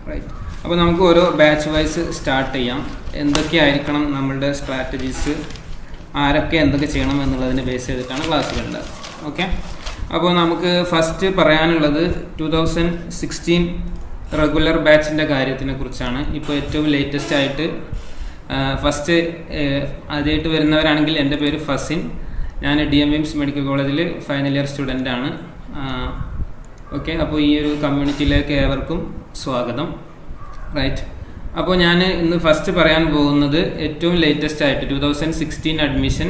Right. അപ്പോൾ നമുക്ക് ഓരോ ബാച്ച് വൈസ് സ്റ്റാർട്ട് ചെയ്യാം. എന്തൊക്കെയായിരിക്കണം നമ്മളുടെ സ്ട്രാറ്റജീസ്, ആരൊക്കെ എന്തൊക്കെ ചെയ്യണം എന്നുള്ളതിനെ ബേസ് ചെയ്തിട്ടാണ് ക്ലാസ്സുകളുണ്ട്. ഓക്കെ, അപ്പോൾ നമുക്ക് ഫസ്റ്റ് പറയാനുള്ളത് 2016 റെഗുലർ ബാച്ചിൻ്റെ കാര്യത്തിനെ കുറിച്ചാണ്. ഇപ്പോൾ ഏറ്റവും ലേറ്റസ്റ്റ് ആയിട്ട് ഫസ്റ്റ് ആദ്യമായിട്ട് വരുന്നവരാണെങ്കിൽ എൻ്റെ പേര് ഫസിൻ, ഞാൻ DMIMS മെഡിക്കൽ കോളേജിൽ ഫൈനൽ ഇയർ സ്റ്റുഡൻ്റ് ആണ്. ഓക്കെ, അപ്പോൾ ഈ ഒരു കമ്മ്യൂണിറ്റിയിലേക്ക് ഏവർക്കും സ്വാഗതം. റൈറ്റ്, അപ്പോൾ ഞാൻ ഇന്ന് ഫസ്റ്റ് പറയാൻ പോകുന്നത് ഏറ്റവും ലേറ്റസ്റ്റ് ആയിട്ട് 2016 അഡ്മിഷൻ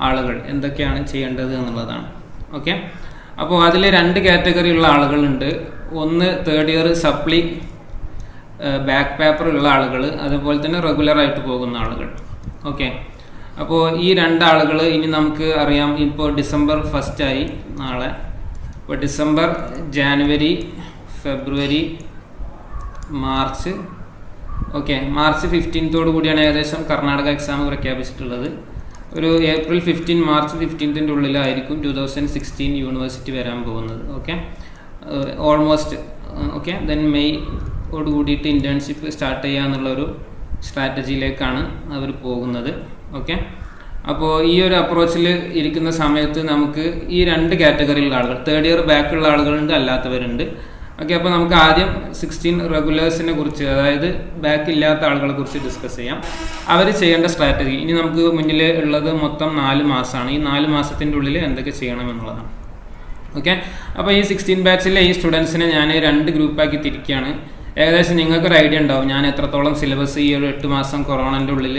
ആളുകൾ എന്തൊക്കെയാണ് ചെയ്യേണ്ടത് എന്നുള്ളതാണ്. ഓക്കെ, അപ്പോൾ അതിൽ 2 കാറ്റഗറി ഉള്ള ആളുകളുണ്ട്. ഒന്ന് തേർഡ് ഇയർ സപ്ലി ബാക്ക് പേപ്പർ ഉള്ള ആളുകൾ, അതുപോലെ തന്നെ റെഗുലറായിട്ട് പോകുന്ന ആളുകൾ. ഓക്കെ, അപ്പോൾ ഈ 2 ആളുകൾ ഇനി നമുക്ക് അറിയാം, ഇപ്പോൾ ഡിസംബർ 1 ആയി നാളെ. ഇപ്പോൾ ഡിസംബർ, ജാനുവരി, ഫെബ്രുവരി, മാർച്ച്. ഓക്കെ, മാർച്ച് 15 കൂടിയാണ് ഏകദേശം കർണാടക എക്സാം പ്രഖ്യാപിച്ചിട്ടുള്ളത്. ഒരു ഏപ്രിൽ 15 മാർച്ച് 15 ഉള്ളിലായിരിക്കും 2016 യൂണിവേഴ്സിറ്റി വരാൻ പോകുന്നത്. Okay, almost. Okay, then May ഓട് കൂടിയിട്ട് ഇൻറ്റേൺഷിപ്പ് സ്റ്റാർട്ട് ചെയ്യുക എന്നുള്ളൊരു സ്ട്രാറ്റജിയിലേക്കാണ് അവർ പോകുന്നത്. ഓക്കെ, അപ്പോൾ ഈ ഒരു അപ്രോച്ചിൽ ഇരിക്കുന്ന സമയത്ത് നമുക്ക് ഈ 2 കാറ്റഗറിയിലുള്ള ആളുകൾ, തേർഡ് ഇയർ ബാക്കുള്ള ആളുകളുണ്ട്, അല്ലാത്തവരുണ്ട്. ഓക്കെ, അപ്പോൾ നമുക്ക് ആദ്യം 16 റെഗുലേഴ്സിനെ കുറിച്ച്, അതായത് ബാക്ക് ഇല്ലാത്ത ആളുകളെ കുറിച്ച് ഡിസ്കസ് ചെയ്യാം. അവർ ചെയ്യേണ്ട സ്ട്രാറ്റജി. ഇനി നമുക്ക് മുന്നിൽ ഉള്ളത് മൊത്തം 4 മാസമാണ്. ഈ 4 മാസത്തിൻ്റെ ഉള്ളിൽ എന്തൊക്കെ ചെയ്യണം എന്നുള്ളതാണ്. ഓക്കെ, അപ്പോൾ ഈ 16 ബാച്ചിലെ ഈ സ്റ്റുഡൻസിനെ ഞാൻ 2 ഗ്രൂപ്പാക്കി തിരിക്കുകയാണ്. ഏകദേശം നിങ്ങൾക്കൊരു ഐഡിയ ഉണ്ടാവും ഞാൻ എത്രത്തോളം സിലബസ് ഈ ഒരു 8 മാസം കൊറോണൻ്റെ ഉള്ളിൽ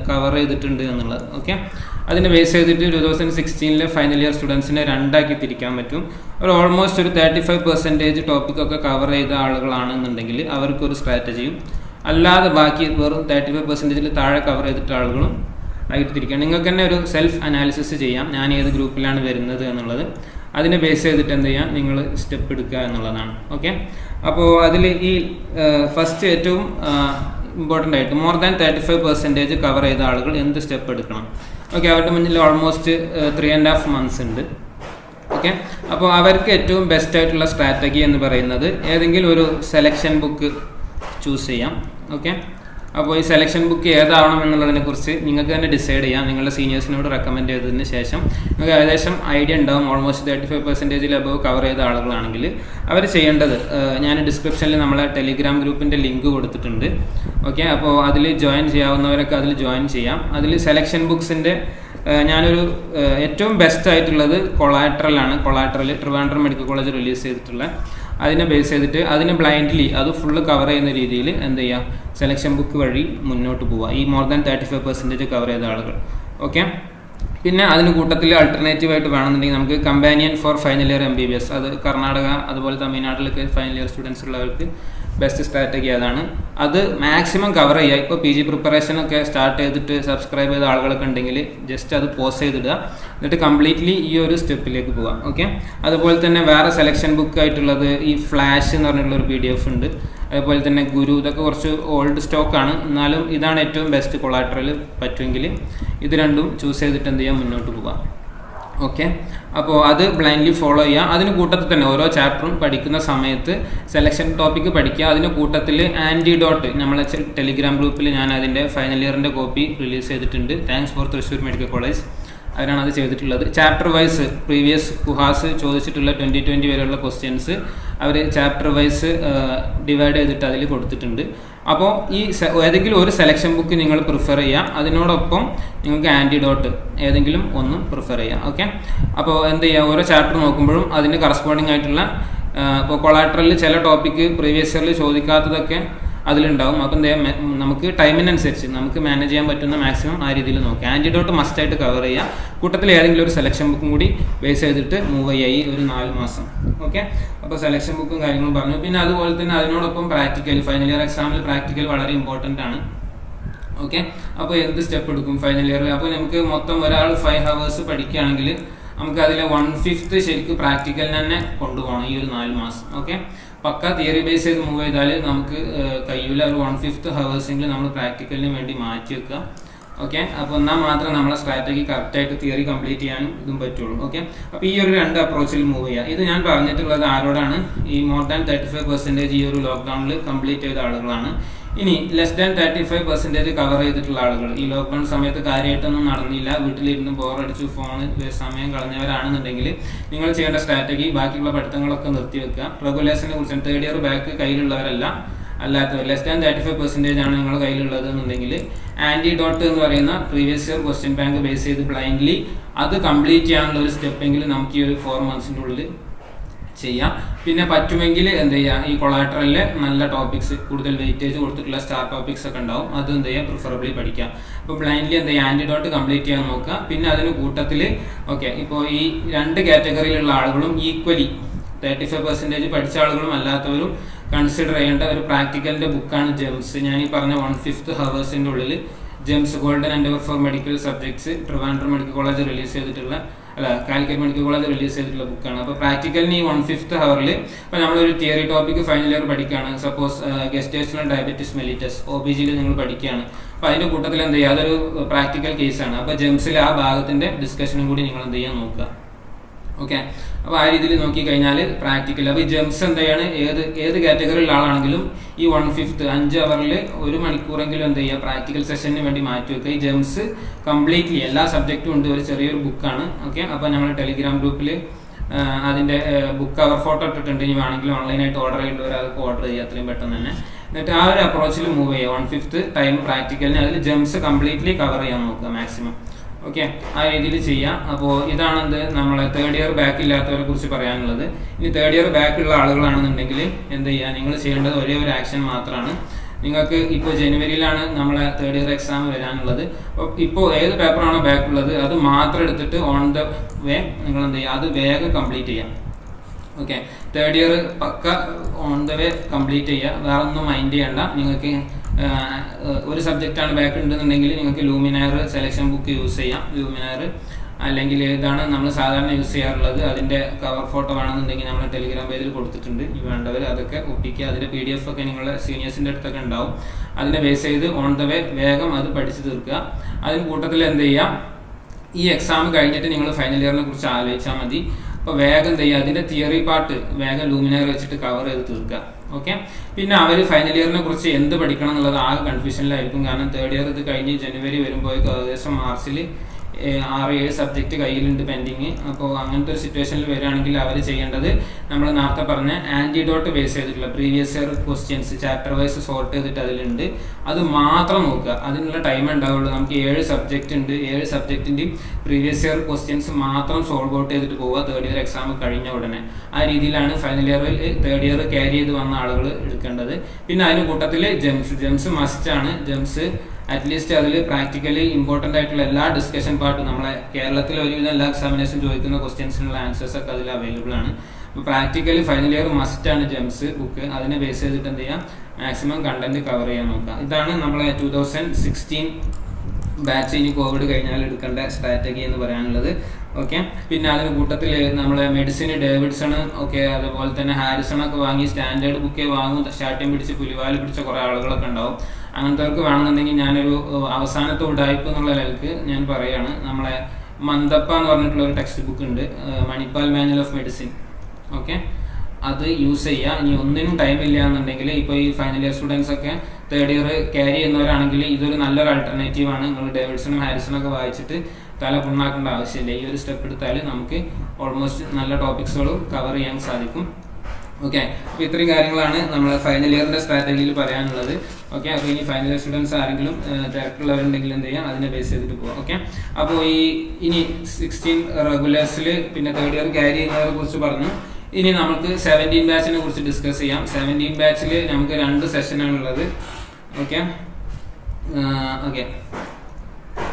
കവർ ചെയ്തിട്ടുണ്ട് എന്നുള്ളത്. ഓക്കെ, അതിനെ ബേസ് ചെയ്തിട്ട് 2016 ഫൈനൽ ഇയർ സ്റ്റുഡൻസിനെ 2 ആക്കി തിരിക്കാൻ പറ്റും. ഒരു ഓൾമോസ്റ്റ് ഒരു 35% ടോപ്പിക്കൊക്കെ കവർ ചെയ്ത ആളുകളാണെന്നുണ്ടെങ്കിൽ അവർക്കൊരു സ്ട്രാറ്റജിയും, അല്ലാതെ ബാക്കി വെറും 35% താഴെ കവർ ചെയ്തിട്ട് ആളുകളും ആയിട്ട് തിരിക്കാം. നിങ്ങൾക്ക് തന്നെ ഒരു സെൽഫ് അനാലിസിസ് ചെയ്യാം, ഞാൻ ഏത് ഗ്രൂപ്പിലാണ് വരുന്നത് എന്നുള്ളത്. അതിനെ ബേസ് ചെയ്തിട്ട് എന്ത് ചെയ്യാം, നിങ്ങൾ സ്റ്റെപ്പ് എടുക്കുക എന്നുള്ളതാണ്. ഓക്കെ, അപ്പോൾ അതിൽ ഈ ഫസ്റ്റ് ഏറ്റവും ഇമ്പോർട്ടൻ്റ് ആയിട്ട് മോർ ദാൻ 35% കവർ ചെയ്ത ആളുകൾ എന്ത് സ്റ്റെപ്പ് എടുക്കണം. ഓക്കെ, അവരുടെ മുന്നിൽ ഓൾമോസ്റ്റ് 3.5 months ഉണ്ട്. ഓക്കെ, അപ്പോൾ അവർക്ക് ഏറ്റവും ബെസ്റ്റ് ആയിട്ടുള്ള സ്ട്രാറ്റജി എന്ന് പറയുന്നത് ഏതെങ്കിലും ഒരു സെലക്ഷൻ ബുക്ക് ചൂസ് ചെയ്യാം. ഓക്കെ, അപ്പോൾ ഈ സെലക്ഷൻ ബുക്ക് ഏതാവണം എന്നുള്ളതിനെക്കുറിച്ച് നിങ്ങൾക്ക് തന്നെ ഡിസൈഡ് ചെയ്യാം. നിങ്ങളുടെ സീനിയേഴ്സിനോട് റെക്കമെൻഡ് ചെയ്തതിന് ശേഷം നിങ്ങൾക്ക് ഏകദേശം ഐഡിയ ഉണ്ടാവും. ഓൾമോസ്റ്റ് 35% അബവ് കവർ ചെയ്ത ആളുകളാണെങ്കിൽ അവർ ചെയ്യേണ്ടത്, ഞാൻ ഡിസ്ക്രിപ്ഷനിൽ നമ്മളെ ടെലിഗ്രാം ഗ്രൂപ്പിൻ്റെ ലിങ്ക് കൊടുത്തിട്ടുണ്ട്. ഓക്കെ, അപ്പോൾ അതിൽ ജോയിൻ ചെയ്യാവുന്നവരൊക്കെ അതിൽ ജോയിൻ ചെയ്യാം. അതിൽ സെലക്ഷൻ ബുക്സിൻ്റെ ഞാനൊരു ഏറ്റവും ബെസ്റ്റ് ആയിട്ടുള്ളത് കൊളാട്രലാണ്. Collateral Trivandrum medical college release ചെയ്തിട്ടുള്ള, അതിനെ ബേസ് ചെയ്തിട്ട് അതിനെ ബ്ലൈൻഡ്ലി അത് ഫുള്ള് കവർ ചെയ്യുന്ന രീതിയിൽ എന്ത് ചെയ്യുക, സെലക്ഷൻ ബുക്ക് വഴി മുന്നോട്ട് പോവുക, ഈ മോർ ദാൻ 35% കവർ ചെയ്ത ആളുകൾ. ഓക്കെ, പിന്നെ അതിന് കൂട്ടത്തിൽ ആൾട്ടർനേറ്റീവായിട്ട് വേണമെന്നുണ്ടെങ്കിൽ നമുക്ക് companion for final year MBBS, അത് കർണാടക അതുപോലെ തമിഴ്നാട്ടിലൊക്കെ ഫൈനൽ ഇയർ സ്റ്റുഡൻസ് ഉള്ളവർക്ക് ബെസ്റ്റ് സ്ട്രാറ്റജി അതാണ്. അത് മാക്സിമം കവർ ചെയ്യുക. ഇപ്പോൾ PG പ്രിപ്പറേഷനൊക്കെ സ്റ്റാർട്ട് ചെയ്തിട്ട് സബ്സ്ക്രൈബ് ചെയ്ത ആളുകളൊക്കെ ഉണ്ടെങ്കിൽ ജസ്റ്റ് അത് പോസ് ചെയ്തിടുക, എന്നിട്ട് കംപ്ലീറ്റ്ലി ഈ ഒരു സ്റ്റെപ്പിലേക്ക് പോകാം. ഓക്കെ, അതുപോലെ തന്നെ വേറെ സെലക്ഷൻ ബുക്ക് ആയിട്ടുള്ളത് ഈ ഫ്ലാഷ് എന്ന് പറഞ്ഞിട്ടുള്ളൊരു PDF ഉണ്ട്. അതുപോലെ തന്നെ ഗുരു, ഇതൊക്കെ കുറച്ച് ഓൾഡ് സ്റ്റോക്കാണ്, എന്നാലും ഇതാണ് ഏറ്റവും ബെസ്റ്റ്. കൊളാട്രൽ പറ്റുമെങ്കിൽ ഇത് 2ഉം ചൂസ് ചെയ്തിട്ട് എന്ത് ചെയ്യാം, മുന്നോട്ട് പോകാം. ഓക്കെ, അപ്പോൾ അത് ബ്ലൈൻഡ്ലി ഫോളോ ചെയ്യുക. അതിന് കൂട്ടത്തിൽ തന്നെ ഓരോ ചാപ്റ്ററും പഠിക്കുന്ന സമയത്ത് സെലക്ഷൻ ടോപ്പിക്ക് പഠിക്കുക. അതിന് കൂട്ടത്തിൽ ആൻറ്റിഡോട്ട്, നമ്മളെ ടെലിഗ്രാം ഗ്രൂപ്പിൽ ഞാൻ അതിൻ്റെ ഫൈനൽ ഇയറിൻ്റെ കോപ്പി റിലീസ് ചെയ്തിട്ടുണ്ട്. Thanks for Thrissur medical college, അവരാണ് അത് ചെയ്തിട്ടുള്ളത്. ചാപ്റ്റർ വൈസ് പ്രീവിയസ് കുഹാസ് ചോദിച്ചിട്ടുള്ള 2020 വരെയുള്ള ക്വസ്റ്റ്യൻസ് അവർ ചാപ്റ്റർ വൈസ് ഡിവൈഡ് ചെയ്തിട്ട് അതിൽ കൊടുത്തിട്ടുണ്ട്. അപ്പോൾ ഈ ഏതെങ്കിലും ഒരു സെലക്ഷൻ ബുക്ക് നിങ്ങൾ പ്രിഫർ ചെയ്യുക, അതിനോടൊപ്പം നിങ്ങൾക്ക് ആൻറ്റിഡോട്ട് ഏതെങ്കിലും ഒന്ന് പ്രിഫർ ചെയ്യാം. ഓക്കെ, അപ്പോൾ എന്ത് ചെയ്യുക, ഓരോ ചാപ്റ്റർ നോക്കുമ്പോഴും അതിന് കറസ്പോണ്ടിങ് ആയിട്ടുള്ള, ഇപ്പോൾ കൊളാട്രലിൽ ചില ടോപ്പിക്ക് പ്രീവിയസ് ഇയറിൽ ചോദിക്കാത്തതൊക്കെ അതിലുണ്ടാവും. അപ്പം നമുക്ക് ടൈമിനനുസരിച്ച് നമുക്ക് മാനേജ് ചെയ്യാൻ പറ്റുന്ന മാക്സിമം ആ രീതിയിൽ നോക്കുക. ആൻറ്റിഡോട്ട് മസ്റ്റായിട്ട് കവർ ചെയ്യുക. കൂട്ടത്തിൽ ഏതെങ്കിലും ഒരു സെലക്ഷൻ ബുക്കും കൂടി ബേസ് ചെയ്തിട്ട് മൂവ് ചെയ്യുക ഈ ഒരു 4 മാസം. ഓക്കെ, അപ്പോൾ സെലക്ഷൻ ബുക്കും കാര്യങ്ങളും പറഞ്ഞു. പിന്നെ അതുപോലെ തന്നെ അതിനോടൊപ്പം പ്രാക്ടിക്കൽ, ഫൈനൽ ഇയർ എക്സാമിൽ പ്രാക്ടിക്കൽ വളരെ ഇമ്പോർട്ടൻ്റ് ആണ്. ഓക്കെ, അപ്പോൾ എന്ത് സ്റ്റെപ്പ് എടുക്കും ഫൈനൽ ഇയറിൽ? അപ്പോൾ നമുക്ക് മൊത്തം ഒരാൾ 5 hours പഠിക്കുകയാണെങ്കിൽ നമുക്ക് അതിലെ 1/5 ശരിക്കും പ്രാക്ടിക്കലിന് തന്നെ കൊണ്ടുപോകണം ഈ ഒരു 4 മാസം. ഓക്കെ, പക്ക തിയറി ബേസ് ചെയ്ത് മൂവ് ചെയ്താൽ നമുക്ക് കഴിയില്ല. ഒരു 1/5 hours നമ്മൾ പ്രാക്ടിക്കലിന് വേണ്ടി മാറ്റി വെക്കുക. ഓക്കെ. അപ്പോൾ എന്നാൽ മാത്രമേ നമ്മളെ സ്ട്രാറ്റജി കറക്റ്റായിട്ട് തിയറി കംപ്ലീറ്റ് ചെയ്യാനും ഇതും പറ്റുള്ളൂ. ഓക്കെ. അപ്പോൾ ഈ ഒരു 2 അപ്രോച്ചിൽ മൂവ് ചെയ്യുക. ഇത് ഞാൻ പറഞ്ഞിട്ടുള്ളത് ആരോടാണ്? ഈ മോർ ദാൻ 35% ഈ ഒരു ലോക്ക്ഡൗണിൽ കംപ്ലീറ്റ് ചെയ്ത ആളുകളാണ്. ഇനി ലെസ് ദാൻ 35% കവർ ചെയ്തിട്ടുള്ള ആളുകൾ, ഈ ലോക്ക്ഡൗൺ സമയത്ത് കാര്യമായിട്ടൊന്നും നടന്നില്ല, വീട്ടിലിരുന്ന് ബോറടിച്ചു ഫോണ് സമയം കളഞ്ഞവരാണെന്നുണ്ടെങ്കിൽ നിങ്ങൾ ചെയ്യേണ്ട സ്ട്രാറ്റജി ബാക്കിയുള്ള പഠിത്തങ്ങളൊക്കെ നിർത്തിവെക്കുക. റെഗുലേഷനെ കുറിച്ച് 3rd ഇയർ ബാക്ക് കയ്യിലുള്ളവരല്ല, അല്ലാത്തവർ ലെസ് ദാൻ 35% ആണ് നിങ്ങളുടെ കയ്യിലുള്ളത് എന്നുണ്ടെങ്കിൽ ആന്റിഡോട്ട് എന്ന് പറയുന്ന previous year question bank base ചെയ്ത് ബ്ലൈൻഡ്ലി അത് കംപ്ലീറ്റ് ചെയ്യാനുള്ള ഒരു സ്റ്റെപ്പെങ്കിലും നമുക്ക് ഈ ഒരു 4 monthsന്റെ ഉള്ളിൽ ചെയ്യാം. പിന്നെ പറ്റുമെങ്കിൽ എന്ത് ചെയ്യുക, ഈ കൊളാട്രലിലെ നല്ല ടോപ്പിക്സ്, കൂടുതൽ വെയിറ്റേജ് കൊടുത്തിട്ടുള്ള സ്റ്റാർ ടോപ്പിക്സ് ഒക്കെ ഉണ്ടാവും, അത് എന്ത് ചെയ്യുക, പ്രിഫറബിളി പഠിക്കാം. അപ്പോൾ ബ്ലൈൻഡ്ലി എന്ത് ചെയ്യുക, ആന്റിഡോട്ട് കംപ്ലീറ്റ് ചെയ്യാൻ നോക്കുക. പിന്നെ അതിന് കൂട്ടത്തിൽ ഓക്കെ, ഇപ്പോൾ ഈ 2 കാറ്റഗറിയിലുള്ള ആളുകളും ഈക്വലി 35% പഠിച്ച ആളുകളും അല്ലാത്തവരും കൺസിഡർ ചെയ്യേണ്ട ഒരു പ്രാക്ടിക്കലിന്റെ ബുക്കാണ് ജെംസ്. ഞാൻ ഈ പറഞ്ഞ 1/5 ഹവേഴ്സിന്റെ ഉള്ളിൽ Gems golden Endeavour four medical subjects Trivandrum medical college release ചെയ്തിട്ടുള്ള, കാലിക്കറ്റ് മെഡിക്കൽ കോളേജ് റിലീസ് ചെയ്തിട്ടുള്ള ബുക്കാണ്. അപ്പോൾ പ്രാക്ടിക്കലിന് ഈ 1/5 ഹവറിൽ ഇപ്പോൾ നമ്മളൊരു തിയറി ടോപ്പിക് ഫൈനൽ ഇയർ പഠിക്കുകയാണ്, സപ്പോസ് ഗെസ്റ്റേഷണൽ ഡയബറ്റിസ് മെലിറ്റസ് OBGയിൽ നിങ്ങൾ പഠിക്കുകയാണ്. അപ്പോൾ അതിന്റെ കൂട്ടത്തിൽ എന്ത് ചെയ്യുക, അതൊരു പ്രാക്ടിക്കൽ കേസാണ്. അപ്പോൾ ജെംസിൽ ആ ഭാഗത്തിന്റെ ഡിസ്കഷനും കൂടി നിങ്ങൾ എന്ത് ചെയ്യാൻ നോക്കുക. ഓക്കെ. അപ്പോൾ ആ രീതിയിൽ നോക്കിക്കഴിഞ്ഞാൽ പ്രാക്ടിക്കൽ, അപ്പോൾ ഈ ജെംസ് എന്താണ്, ഏത് കാറ്റഗറിയിലുള്ള ആളാണെങ്കിലും ഈ 1/5 5 ഹവറിൽ 1 മണിക്കൂറെങ്കിലും എന്ത് ചെയ്യുക, പ്രാക്ടിക്കൽ സെഷന് വേണ്ടി മാറ്റി വെക്കുക. ഈ ജെംസ് കംപ്ലീറ്റ്ലി എല്ലാ സബ്ജക്റ്റും ഉണ്ട്, ഒരു ചെറിയൊരു ബുക്കാണ്. ഓക്കെ. അപ്പോൾ നമ്മൾ ടെലിഗ്രാം ഗ്രൂപ്പിൽ അതിൻ്റെ ബുക്ക് കവർ ഫോട്ടോ ഇട്ടിട്ടുണ്ട്. ഇനി വേണമെങ്കിൽ ഓൺലൈനായിട്ട് ഓർഡർ ചെയ്യേണ്ടവർ അതൊക്കെ ഓർഡർ ചെയ്യുക എത്രയും പെട്ടെന്ന് തന്നെ. എന്നിട്ട് ആ ഒരു അപ്രോച്ചിൽ മൂവ് ചെയ്യുക. 1/5 ടൈം പ്രാക്ടിക്കലിന് അതിൽ ജെംസ് കംപ്ലീറ്റ്ലി കവർ ചെയ്യാൻ നോക്കുക മാക്സിമം. ഓക്കെ. ആ രീതിയിൽ ചെയ്യാം. അപ്പോൾ ഇതാണെന്ത് നമ്മളെ 3rd ഇയർ ബാക്ക് ഇല്ലാത്തവരെ കുറിച്ച് പറയാനുള്ളത്. ഇനി 3rd ഇയർ ബാക്ക് ഉള്ള ആളുകളാണെന്നുണ്ടെങ്കിൽ എന്ത് ചെയ്യുക, നിങ്ങൾ ചെയ്യേണ്ടത് ഒരേ ഒരു ആക്ഷൻ മാത്രമാണ്. നിങ്ങൾക്ക് ഇപ്പോൾ ജനുവരിയിലാണ് നമ്മളെ 3rd ഇയർ എക്സാം വരാനുള്ളത്. അപ്പോൾ ഇപ്പോൾ ഏത് പേപ്പറാണോ ബാക്ക് ഉള്ളത് അത് മാത്രം എടുത്തിട്ട് ഓൺ ദ വേ നിങ്ങൾ എന്ത് ചെയ്യുക, അത് വേഗം കംപ്ലീറ്റ് ചെയ്യാം. ഓക്കെ. 3rd ഇയർ പക്ക ഓൺ ദ വേ കംപ്ലീറ്റ് ചെയ്യുക, വേറെ ഒന്നും മൈൻഡ് ചെയ്യണ്ട. നിങ്ങൾക്ക് ഒരു സബ്ജക്റ്റാണ് ബാക്ക് ഉണ്ടെന്നുണ്ടെങ്കിൽ നിങ്ങൾക്ക് ലൂമിനാർ സെലക്ഷൻ ബുക്ക് യൂസ് ചെയ്യാം. ലൂമിനാർ അല്ലെങ്കിൽ ഇതാണ് നമ്മൾ സാധാരണ യൂസ് ചെയ്യാറുള്ളത്. അതിൻ്റെ കവർ ഫോട്ടോ വേണമെന്നുണ്ടെങ്കിൽ നമ്മൾ ടെലിഗ്രാം പേജിൽ കൊടുത്തിട്ടുണ്ട്. ഈ വേണ്ടവർ അതൊക്കെ ഒപ്പിക്കുക. അതിൻ്റെ PDF ഒക്കെ നിങ്ങളുടെ സീനിയേഴ്സിൻ്റെ അടുത്തൊക്കെ ഉണ്ടാവും. അതിനെ ബേസ് ചെയ്ത് ഓൺ ദ വേ വേഗം അത് പഠിച്ചു തീർക്കുക. അതിന് കൂട്ടത്തിൽ എന്ത് ചെയ്യാം, ഈ എക്സാം കഴിഞ്ഞിട്ട് നിങ്ങൾ ഫൈനൽ ഇയറിനെ കുറിച്ച് ആലോചിച്ചാൽ മതി. അപ്പോൾ വേഗം എന്ത് ചെയ്യുക, അതിൻ്റെ തിയറി പാർട്ട് വേഗം ലൂമിനാർ വെച്ചിട്ട് കവർ ചെയ്ത് തീർക്കുക. ഓക്കെ. പിന്നെ അവർ ഫൈനൽ ഇയറിനെ കുറിച്ച് എന്ത് പഠിക്കണം എന്നുള്ളത് ആകെ കൺഫ്യൂഷനിലായിരിക്കും. കാരണം 3rd ഇയർ ഇത് കഴിഞ്ഞ് ജനുവരി വരുമ്പോഴേക്കും ഏകദേശം മാർച്ചിൽ 6-7 സബ്ജക്റ്റ് കയ്യിലുണ്ട് പെൻഡിങ്. അപ്പോൾ അങ്ങനത്തെ ഒരു സിറ്റുവേഷനിൽ വരികയാണെങ്കിൽ അവർ ചെയ്യേണ്ടത് നമ്മൾ നേരത്തെ പറഞ്ഞ ആന്റിഡോട്ട് ബേസ് ചെയ്തിട്ടുള്ള previous year questions chapter wise sort ചെയ്തിട്ട് അതിലുണ്ട്, അത് മാത്രം നോക്കുക. അതിനുള്ള ടൈം ഉണ്ടാവുള്ളൂ. നമുക്ക് 7 സബ്ജക്റ്റ് ഉണ്ട്. 7 സബ്ജക്റ്റിൻ്റെയും പ്രീവിയസ് ഇയർ ക്വസ്റ്റ്യൻസ് മാത്രം സോൾവ് ഔട്ട് ചെയ്തിട്ട് പോവുക 3rd ഇയർ എക്സാം കഴിഞ്ഞ ഉടനെ. ആ രീതിയിലാണ് ഫൈനൽ ഇയറിൽ 3rd ഇയർ ക്യാരി ചെയ്ത് വന്ന ആളുകൾ എടുക്കേണ്ടത്. പിന്നെ അതിന് കൂട്ടത്തിൽ ജെംസ് മസ്റ്റ് ആണ്. ജെംസ് അറ്റ്ലീസ്റ്റ് അതിൽ പ്രാക്ടിക്കലി ഇമ്പോർട്ടൻ്റ് ആയിട്ടുള്ള എല്ലാ ഡിസ്കഷൻ പാർട്ടും നമ്മളെ കേരളത്തിലെ ഒരുവിധം എല്ലാ എക്സാമിനേഷൻ ചോദിക്കുന്ന ക്വസ്റ്റ്യൻസിനുള്ള ആൻസേഴ്സ് ഒക്കെ അതിൽ അവൈലബിൾ ആണ്. അപ്പോൾ പ്രാക്ടിക്കലി ഫൈനൽ ഇയർ മസ്റ്റ് ആണ് ജെംസ് ബുക്ക്. അതിനെ ബേസ് ചെയ്തിട്ട് എന്ത് ചെയ്യാം, മാക്സിമം കണ്ടന്റ് കവർ ചെയ്യാൻ നോക്കുക. ഇതാണ് നമ്മളെ 2016 ബാച്ച് ഇനി കോവിഡ് കഴിഞ്ഞാൽ എടുക്കേണ്ട സ്ട്രാറ്റജി എന്ന് പറയാനുള്ളത്. ഓക്കെ. പിന്നെ അതിന് കൂട്ടത്തിൽ നമ്മളെ മെഡിസിൻ ഡേവിഡ്സൺ ഒക്കെ അതുപോലെ തന്നെ ഹാരിസൺ ഒക്കെ വാങ്ങി സ്റ്റാൻഡേർഡ് ബുക്കേ വാങ്ങും, ഷാട്ടിയം പിടിച്ച് പുലിവാല് പിടിച്ച കുറേ ആളുകളൊക്കെ ഉണ്ടാവും. അങ്ങനത്തെവർക്ക് വേണമെന്നുണ്ടെങ്കിൽ ഞാനൊരു അവസാനത്തെ ഉടായ്പ എന്നുള്ള നിലക്ക് ഞാൻ പറയുകയാണ്, നമ്മളെ മന്ദപ്പ എന്ന് പറഞ്ഞിട്ടുള്ള ഒരു ടെക്സ്റ്റ് ബുക്ക് ഉണ്ട്, Manipal manual of medicine. Okay. അത് യൂസ് ചെയ്യുക. ഇനി ഒന്നിനും ടൈം ഇല്ല എന്നുണ്ടെങ്കിൽ ഇപ്പോൾ ഈ ഫൈനൽ ഇയർ സ്റ്റുഡൻസ് ഒക്കെ 3rd ഇയർ ക്യാരി ചെയ്യുന്നവരാണെങ്കിൽ ഇതൊരു നല്ലൊരു ആൾട്ടർനേറ്റീവ് ആണ്. നിങ്ങൾ ഡേവിഡ്സണും ഹാരിസണും ഒക്കെ വായിച്ചിട്ട് തല പുണ്ണാക്കേണ്ട ആവശ്യമില്ല. ഈ ഒരു സ്റ്റെപ്പ് എടുത്താൽ നമുക്ക് ഓൾമോസ്റ്റ് നല്ല ടോപ്പിക്സുകളും കവർ ചെയ്യാൻ സാധിക്കും. ഓക്കെ. അപ്പോൾ ഇത്രയും കാര്യങ്ങളാണ് നമ്മൾ ഫൈനൽ ഇയറിൻ്റെ സ്ട്രാറ്റജിയിൽ പറയാനുള്ളത്. ഓക്കെ. അപ്പോൾ ഇനി ഫൈനൽ ഇയർ സ്റ്റുഡൻസ് ആരെങ്കിലും തിരക്കുള്ളവരുണ്ടെങ്കിൽ എന്ത് ചെയ്യാം, അതിനെ ബേസ് ചെയ്തിട്ട് പോകാം. ഓക്കെ. അപ്പോൾ ഇനി 16 റെഗുലേഴ്സിൽ പിന്നെ 3rd ഇയർ ക്യാരി ചെയ്യുന്നവരെ കുറിച്ച് പറഞ്ഞു. ഇനി നമുക്ക് 17 ബാച്ചിനെ കുറിച്ച് ഡിസ്കസ് ചെയ്യാം. 17 ബാച്ചിൽ നമുക്ക് 2 സെഷനാണുള്ളത്. ഓക്കെ.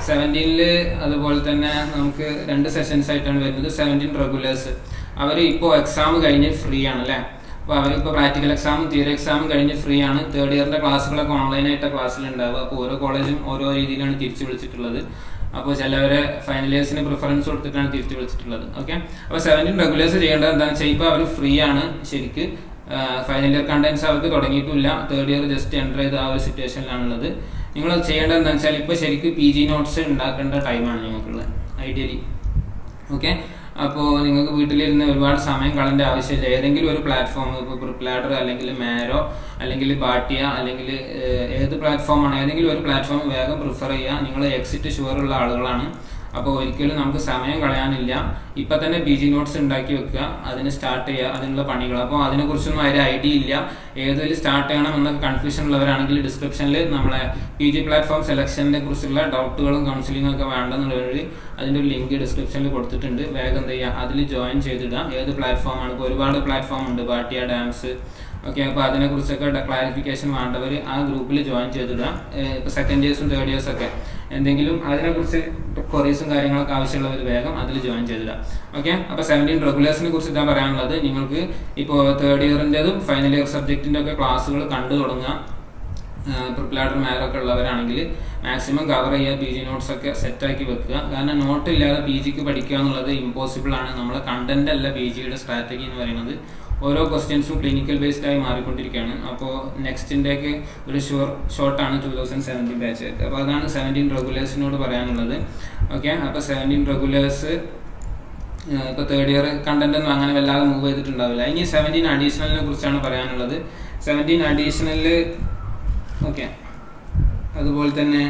17ൽ അതുപോലെ തന്നെ നമുക്ക് 2 സെഷൻസ് ആയിട്ടാണ് വരുന്നത്. 17 റെഗുലേഴ്സ് അവർ ഇപ്പോൾ എക്സാം കഴിഞ്ഞ് ഫ്രീ ആണ് അല്ലേ. അപ്പോൾ അവരിപ്പോൾ പ്രാക്ടിക്കൽ എക്സാമും തിയറി എക്സാമും കഴിഞ്ഞ് ഫ്രീ ആണ്. 3rd ഇയറിൻ്റെ ക്ലാസ്സുകളൊക്കെ ഓൺലൈനായിട്ട് ക്ലാസ്സിലുണ്ടാവുക. അപ്പോൾ ഓരോ കോളേജും ഓരോ രീതിയിലാണ് തിരിച്ചു വിളിച്ചിട്ടുള്ളത്. അപ്പോൾ ചിലവരെ ഫൈനൽ ഇയേഴ്സിന് പ്രിഫറൻസ് കൊടുത്തിട്ടാണ് തിരിച്ചു വിളിച്ചിട്ടുള്ളത്. ഓക്കെ. അപ്പോൾ 17 റെഗുലേഴ്സ് ചെയ്യേണ്ടത് എന്താണെന്ന് വെച്ചാൽ ഇപ്പോൾ അവർ ഫ്രീ ആണ് ശരിക്ക്. ഫൈനൽ ഇയർ കണ്ടൻസ് അവർക്ക് തുടങ്ങിയിട്ടില്ല. 3rd ഇയർ ജസ്റ്റ് എൻ്റർ ചെയ്ത് ആ ഒരു സിറ്റുവേഷനിലാണുള്ളത്. നിങ്ങൾ ചെയ്യേണ്ടത് എന്താണെന്ന് വെച്ചാൽ ഇപ്പോൾ ശരിക്കും PG നോട്ട്സ് ഉണ്ടാക്കേണ്ട ടൈമാണ് നിങ്ങൾക്കുള്ളത് ഐഡിയലി. ഓക്കെ, അപ്പോൾ നിങ്ങൾക്ക് വീട്ടിലിരുന്ന് ഒരുപാട് സമയം കളയേണ്ട ആവശ്യമില്ല. ഏതെങ്കിലും ഒരു പ്ലാറ്റ്ഫോം, ഇപ്പോൾ പ്രിപ്ലാഡർ അല്ലെങ്കിൽ മാരോ അല്ലെങ്കിൽ ബാട്ടിയ അല്ലെങ്കിൽ ഏത് പ്ലാറ്റ്ഫോമാണ്, ഏതെങ്കിലും ഒരു പ്ലാറ്റ്ഫോം വേഗം പ്രിഫർ ചെയ്യുക. നിങ്ങൾ എക്സിറ്റ് ഷുവർ ഉള്ള ആളുകളാണ്, അപ്പോൾ ഒരിക്കലും നമുക്ക് സമയം കളയാനില്ല. ഇപ്പം തന്നെ PG നോട്ട്സ് ഉണ്ടാക്കി വെക്കുക, അതിന് സ്റ്റാർട്ട് ചെയ്യുക, അതിനുള്ള പണികൾ. അപ്പോൾ അതിനെക്കുറിച്ചൊന്നും ഒരു ഐഡിയ ഇല്ല, ഏതിൽ സ്റ്റാർട്ട് ചെയ്യണം എന്നൊക്കെ കൺഫ്യൂഷൻ ഉള്ളവരാണെങ്കിൽ ഡിസ്ക്രിപ്ഷനിൽ നമ്മളെ PG പ്ലാറ്റ്ഫോം സെലക്ഷനെ കുറിച്ചുള്ള ഡൗട്ടുകളും കൗൺസിലിംഗും ഒക്കെ വേണ്ടെന്നുള്ളവർ അതിൻ്റെ ഒരു ലിങ്ക് ഡിസ്ക്രിപ്ഷനിൽ കൊടുത്തിട്ടുണ്ട്. വേഗം എന്ത് ചെയ്യുക, അതിൽ ജോയിൻ ചെയ്തിടുക. ഏത് പ്ലാറ്റ്ഫോമാണ്, ഇപ്പോൾ ഒരുപാട് പ്ലാറ്റ്ഫോം ഉണ്ട്, ബാട്ടിയ, ഡാംസ്. ഓക്കെ, അപ്പോൾ അതിനെക്കുറിച്ചൊക്കെ ക്ലാരിഫിക്കേഷൻ വേണ്ടവർ ആ ഗ്രൂപ്പിൽ ജോയിൻ ചെയ്തിടുക. ഇപ്പോൾ സെക്കൻഡ് ഇയേഴ്സും തേർഡ് ഇയേഴ്സൊക്കെ എന്തെങ്കിലും അതിനെക്കുറിച്ച് ക്വറീസും കാര്യങ്ങളൊക്കെ ആവശ്യമുള്ളവർ വേഗം അതിൽ ജോയിൻ ചെയ്തിടുക. ഓക്കെ, അപ്പോൾ 17 റെഗുലേഴ്സിനെ കുറിച്ച് ഇതാണ് പറയാനുള്ളത്. നിങ്ങൾക്ക് ഇപ്പോൾ തേർഡ് ഇയറിൻ്റെതും ഫൈനൽ ഇയർ സബ്ജക്റ്റിൻ്റെ ഒക്കെ ക്ലാസ്സുകൾ കണ്ടു തുടങ്ങുക. പ്രിപ്ലാഡർ മാരൊക്കെ ഉള്ളവരാണെങ്കിൽ മാക്സിമം കവർ ചെയ്യുക, PG നോട്ട്സ് ഒക്കെ സെറ്റാക്കി വെക്കുക. കാരണം നോട്ട് ഇല്ലാതെ PGക്ക് പഠിക്കുക എന്നുള്ളത് ഇമ്പോസിബിൾ ആണ്. നമ്മളെ കണ്ടന്റ് അല്ല PGയുടെ സ്ട്രാറ്റജി എന്ന് പറയുന്നത്. ഓരോ ക്വസ്റ്റ്യൻസും ക്ലിനിക്കൽ ബേസ്ഡ് ആയി മാറിക്കൊണ്ടിരിക്കുകയാണ്. അപ്പോൾ നെക്സ്റ്റിൻ്റെയൊക്കെ ഒരു ഷോർട്ടാണ് 2017 ബാച്ച്. അപ്പോൾ അതാണ് 17 റെഗുലേഴ്സിനോട് പറയാനുള്ളത്. ഓക്കെ, അപ്പോൾ 17 റെഗുലേഴ്സ് ഇപ്പോൾ തേർഡ് ഇയർ കണ്ടന്റ് ഒന്നും അങ്ങനെ വല്ലാതെ മൂവ് ചെയ്തിട്ടുണ്ടാവില്ല. ഇനി 17 അഡീഷണലിനെ കുറിച്ചാണ് പറയാനുള്ളത്. 17 അഡീഷണലിൽ ഓക്കെ, അതുപോലെ തന്നെ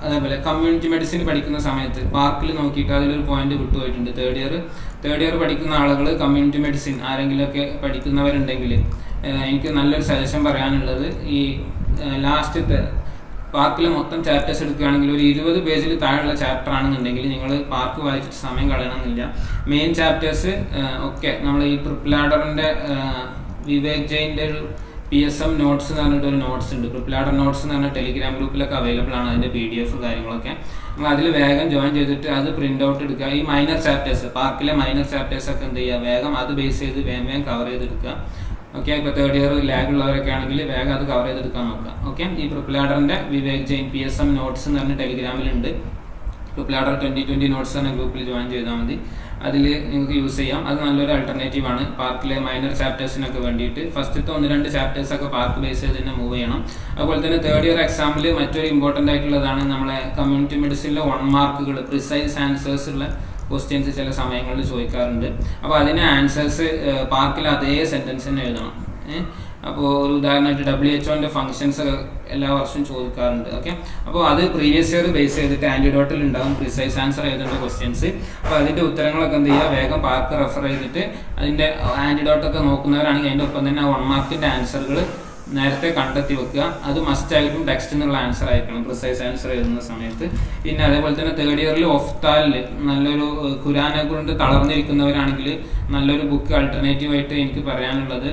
അതേപോലെ കമ്മ്യൂണിറ്റി മെഡിസിൻ പഠിക്കുന്ന സമയത്ത് പാർക്കിൽ നോക്കിയിട്ട് അതിലൊരു പോയിന്റ് വിട്ടുപോയിട്ടുണ്ട്. തേർഡ് ഇയർ പഠിക്കുന്ന ആളുകൾ കമ്മ്യൂണിറ്റി മെഡിസിൻ ആരെങ്കിലുമൊക്കെ പഠിക്കുന്നവരുണ്ടെങ്കിൽ എനിക്ക് നല്ലൊരു സജഷൻ പറയാനുള്ളത്, ഈ ലാസ്റ്റത്തെ പാർക്കിൽ മൊത്തം ചാപ്റ്റേഴ്സ് എടുക്കുകയാണെങ്കിൽ ഒരു 20 പേജിൽ താഴെയുള്ള ചാപ്റ്റർ ആണെന്നുണ്ടെങ്കിൽ നിങ്ങൾ പാർക്ക് വായിച്ചിട്ട് സമയം കളയണമെന്നില്ല. മെയിൻ ചാപ്റ്റേഴ്സ് ഒക്കെ നമ്മൾ ഈ പ്രിപ്ലാഡറിൻ്റെ വിവേക് ജെയിൻ്റെ ഒരു PSM നോട്ട്സ് എന്ന് പറഞ്ഞിട്ട് ഒരു നോട്ട്സ് ഉണ്ട്. പ്രിപ്ലാഡർ നോട്ട്സ് എന്ന് പറഞ്ഞാൽ ടെലിഗ്രാം ഗ്രൂപ്പിലൊക്കെ അവൈലബിൾ ആണ്, അതിൻ്റെ PDF കാര്യങ്ങളൊക്കെ. നമ്മൾ അതിൽ വേഗം ജോയിൻ ചെയ്തിട്ട് അത് പ്രിൻ്റ് ഔട്ട് എടുക്കുക. ഈ മൈനർ ചാപ്റ്റേഴ്സ്, പാർക്കിലെ മൈനർ ചാപ്റ്റേഴ്സ് ഒക്കെ എന്ത് ചെയ്യുക, വേഗം അത് ബേസ് ചെയ്ത് വേഗം കവർ ചെയ്തെടുക്കുക. ഓക്കെ, ഇപ്പോൾ തേർഡ് ഇയർ ലാഗ് ഉള്ളവരൊക്കെ ആണെങ്കിൽ വേഗം അത് കവർ ചെയ്തെടുക്കാൻ നോക്കുക. ഓക്കെ, ഈ പ്രിപ്ലാഡറിൻ്റെ വിവേക് ജെയിൻ PSM നോട്ട്സ് എന്ന് പറഞ്ഞ ടെലിഗ്രാമിലുണ്ട്. പ്രിപ്ലാഡർ 2020 നോട്ട്സ് എന്ന ഗ്രൂപ്പിൽ ജോയിൻ ചെയ്താൽ മതി, അതിൽ നിങ്ങൾക്ക് യൂസ് ചെയ്യാം. അത് നല്ലൊരു ആൾട്ടർനേറ്റീവ് ആണ് പാർക്കിലെ മൈനർ ചാപ്റ്റേഴ്സിനൊക്കെ വേണ്ടിയിട്ട്. ഫസ്റ്റത്തെ 1-2 ചാപ്റ്റേഴ്സൊക്കെ പാർക്ക് ബേസ് ചെയ്ത് തന്നെ മൂവ് ചെയ്യണം. അതുപോലെ തന്നെ തേർഡ് ഇയർ എക്സാമിൽ മറ്റൊരു ഇമ്പോർട്ടൻ്റ് ആയിട്ടുള്ളതാണ് നമ്മളെ കമ്മ്യൂണിറ്റി മെഡിസിനിലെ 1 മാർക്കുകൾ, പ്രിസൈസ് ആൻസേഴ്സ് ഉള്ള ക്വസ്റ്റ്യൻസ് ചില സമയങ്ങളിൽ ചോദിക്കാറുണ്ട്. അപ്പോൾ അതിന് ആൻസേഴ്സ് പാർക്കിൽ അതേ സെൻറ്റൻസ് തന്നെ എഴുതണം. അപ്പോൾ ഒരു ഉദാഹരണമായിട്ട് WHO ഫംഗ്ഷൻസ് എല്ലാ വർഷവും ചോദിക്കാറുണ്ട്. ഓക്കെ, അപ്പോൾ അത് പ്രീവിയസ് ഇയർ ബേസ് ചെയ്തിട്ട് ആൻറ്റിഡോട്ടിൽ ഉണ്ടാകും പ്രിസൈസ് ആൻസർ എഴുതേണ്ട ക്വസ്റ്റ്യൻസ്. അപ്പോൾ അതിൻ്റെ ഉത്തരങ്ങളൊക്കെ എന്ത് ചെയ്യുക, വേഗം പാർക്ക് റെഫർ ചെയ്തിട്ട് അതിൻ്റെ ആൻറ്റിഡോട്ടൊക്കെ നോക്കുന്നവരാണെങ്കിൽ അതിൻ്റെ ഒപ്പം തന്നെ 1 മാർക്കിൻ്റെ ആൻസറുകൾ നേരത്തെ കണ്ടെത്തി വെക്കുക. അത് മസ്റ്റായിട്ടും ടെക്സ്റ്റ് എന്നുള്ള ആൻസർ ആയിരിക്കണം പ്രിസൈസ് ആൻസർ എഴുതുന്ന സമയത്ത്. പിന്നെ അതേപോലെ തന്നെ തേർഡ് ഇയറിൽ ഒഫ്താലിൽ നല്ലൊരു ഖുറാനെ കൊണ്ട് തളർന്നിരിക്കുന്നവരാണെങ്കിൽ നല്ലൊരു ബുക്ക് ആൾട്ടർനേറ്റീവ് ആയിട്ട് എനിക്ക് പറയാനുള്ളത്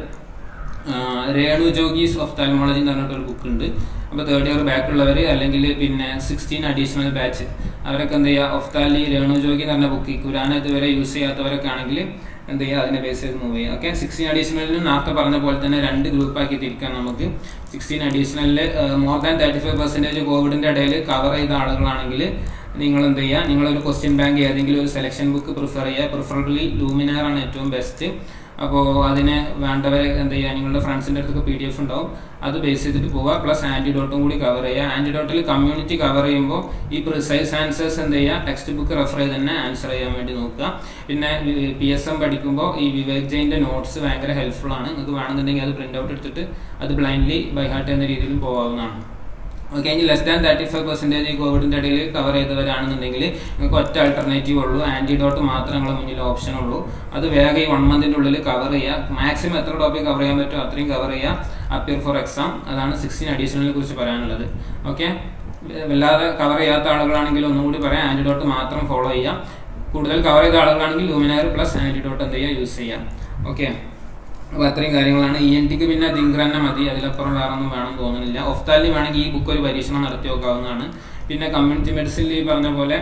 രേണു ജോഗീസ് ഒഫ്താൽമോളജി എന്ന് പറഞ്ഞിട്ടൊരു ബുക്ക് ഉണ്ട്. അപ്പോൾ തേർഡ് ഇയർ ബാക്ക് ഉള്ളവർ അല്ലെങ്കിൽ പിന്നെ 16 അഡീഷണൽ ബാച്ച് അവരൊക്കെ എന്ത് ചെയ്യുക, ഒഫ്താലി രേണു ജോഗി എന്ന് പറഞ്ഞ ബുക്ക് ഖുറാൻ ഇതുവരെ യൂസ് ചെയ്യാത്തവരൊക്കെ ആണെങ്കിൽ എന്ത് ചെയ്യുക, അതിനെ ബേസ് ചെയ്ത് മൂവ് ചെയ്യുക. ഓക്കെ, 16 അഡീഷണലിന് നേരത്തെ പറഞ്ഞ പോലെ തന്നെ 2 ഗ്രൂപ്പാക്കി തിരിക്കാം നമുക്ക്. 16 അഡീഷണലിൽ മോർ ദാൻ 35% കോവിഡിൻ്റെ ഇടയിൽ കവർ ചെയ്ത ആളുകളാണെങ്കിൽ നിങ്ങൾ എന്ത് ചെയ്യുക, നിങ്ങളൊരു ക്വസ്റ്റ്യൻ ബാങ്ക് ഏതെങ്കിലും ഒരു സെലക്ഷൻ ബുക്ക് പ്രിഫർ ചെയ്യുക. പ്രിഫറബിളി ലൂമിനാർ ആണ് ഏറ്റവും ബെസ്റ്റ്. അപ്പോൾ അതിന് വേണ്ടവരെ എന്ത് ചെയ്യുക, നിങ്ങളുടെ ഫ്രണ്ട്സിൻ്റെ അടുത്തൊക്കെ PDF ഉണ്ടാവും, അത് ബേസ് ചെയ്തിട്ട് പോവുക. പ്ലസ് ആൻറ്റിഡോട്ടും കൂടി കവർ ചെയ്യുക. ആൻറ്റിഡോട്ടിൽ കമ്മ്യൂണിറ്റി കവർ ചെയ്യുമ്പോൾ ഈ പ്രിസൈസ് ആൻസേഴ്സ് എന്ത് ചെയ്യുക, ടെക്സ്റ്റ് ബുക്ക് റെഫർ ചെയ്ത് തന്നെ ആൻസർ ചെയ്യാൻ വേണ്ടി നോക്കുക. പിന്നെ PSM പഠിക്കുമ്പോൾ ഈ വിവേക് ജെയിൻ്റെ നോട്ട്സ് ഭയങ്കര ഹെൽപ്ഫുൾ ആണ്. നിങ്ങൾക്ക് വേണമെന്നുണ്ടെങ്കിൽ അത് പ്രിൻ്റ് ഔട്ട് എടുത്തിട്ട് അത് ബ്ലൈൻഡ്ലി ബൈ ഹാർട്ട് എന്ന രീതിയിൽ പോകാവുന്നതാണ്. ഓക്കെ, ഇനി ലെസ് ദാൻ 35% ഈ കോവിഡിൻ്റെ ഇടയിൽ കവർ ചെയ്തവരാണെന്നുണ്ടെങ്കിൽ നിങ്ങൾക്ക് ഒറ്റ ആൾട്ടർനേറ്റീവ് ഉള്ളൂ, ആൻറ്റിഡോട്ട് മാത്രമേ നിങ്ങളുടെ മുന്നിൽ ഓപ്ഷൻ ഉള്ളൂ. അത് വേഗം ഈ 1 മന്തിൻ്റെ ഉള്ളിൽ കവർ ചെയ്യുക. മാക്സിമം എത്ര ടോപ്പിക് കവർ ചെയ്യാൻ പറ്റുമോ അത്രയും കവർ ചെയ്യുക. Appear four exam. അതാണ് 16 അഡീഷണലിനെ കുറിച്ച് പറയാനുള്ളത്. ഓക്കെ, വല്ലാതെ കവർ ചെയ്യാത്ത ആളുകളാണെങ്കിൽ ഒന്നുകൂടി പറയാം, ആൻറ്റിഡോട്ട് മാത്രം ഫോളോ ചെയ്യാം. കൂടുതൽ കവർ ചെയ്ത ആളുകളാണെങ്കിൽ ലൂമിനാർ പ്ലസ് ആൻറ്റിഡോട്ട് എന്ത് ചെയ്യുക, യൂസ് ചെയ്യാം. ഓക്കെ, അപ്പോൾ അത്രയും കാര്യങ്ങളാണ്. ENTക്ക് പിന്നെ ദിങ്കർ തന്നെ മതി, അതിലപ്പുറം വേറെ ഒന്നും വേണമെന്ന് തോന്നുന്നില്ല. ഒഫ്താലിന് വേണമെങ്കിൽ ഈ ബുക്ക് ഒരു പരീക്ഷണം നടത്തി നോക്കാവുന്നതാണ്. പിന്നെ കമ്മ്യൂണിറ്റി മെഡിസിനിൽ ഈ പറഞ്ഞ പോലെ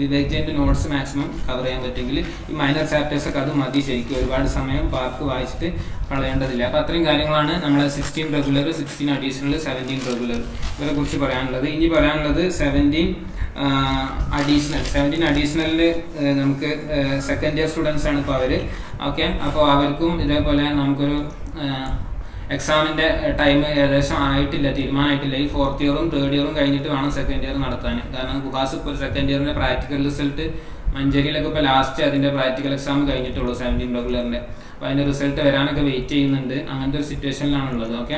വിവേക് ജെയിൻ്റെ നോട്ട്സ് മാക്സിമം കവർ ചെയ്യാൻ പറ്റുമെങ്കിൽ ഈ മൈനർ ചാപ്റ്റേഴ്സൊക്കെ അത് മതി. ശരിക്കും ഒരുപാട് സമയം പാർക്ക് വായിച്ചിട്ട് കളയേണ്ടതില്ല. അപ്പോൾ അത്രയും കാര്യങ്ങളാണ് നമ്മളെ 16 റെഗുലർ, 16 അഡീഷണൽ, 17 റെഗുലർ ഇവരെ കുറിച്ച് പറയാനുള്ളത്. ഇനി പറയാനുള്ളത് 17 അഡീഷണൽ. 17 അഡീഷണലിൽ നമുക്ക് സെക്കൻഡ് ഇയർ സ്റ്റുഡൻസ് ആണ് ഇപ്പോൾ അവർ. ഓക്കെ, അപ്പോൾ അവർക്കും ഇതേപോലെ നമുക്കൊരു എക്സാമിൻ്റെ ടൈം ഏകദേശം ആയിട്ടില്ല, തീരുമാനമായിട്ടില്ല. ഈ 4th ഇയറും 3rd ഇയറും കഴിഞ്ഞിട്ട് വേണം 2nd ഇയർ നടത്താൻ. കാരണം ഗുഹാസ് ഇപ്പോൾ 2nd ഇയറിൻ്റെ പ്രാക്ടിക്കൽ റിസൾട്ട് മഞ്ചേരിയിലൊക്കെ ഇപ്പോൾ ലാസ്റ്റ് അതിൻ്റെ പ്രാക്ടിക്കൽ എക്സാം കഴിഞ്ഞിട്ടുള്ളൂ 17 റെഗുലറിൻ്റെ. അപ്പോൾ അതിൻ്റെ റിസൾട്ട് വരാനൊക്കെ വെയിറ്റ് ചെയ്യുന്നുണ്ട്. അങ്ങനത്തെ ഒരു സിറ്റുവേഷനിലാണുള്ളത്. ഓക്കെ,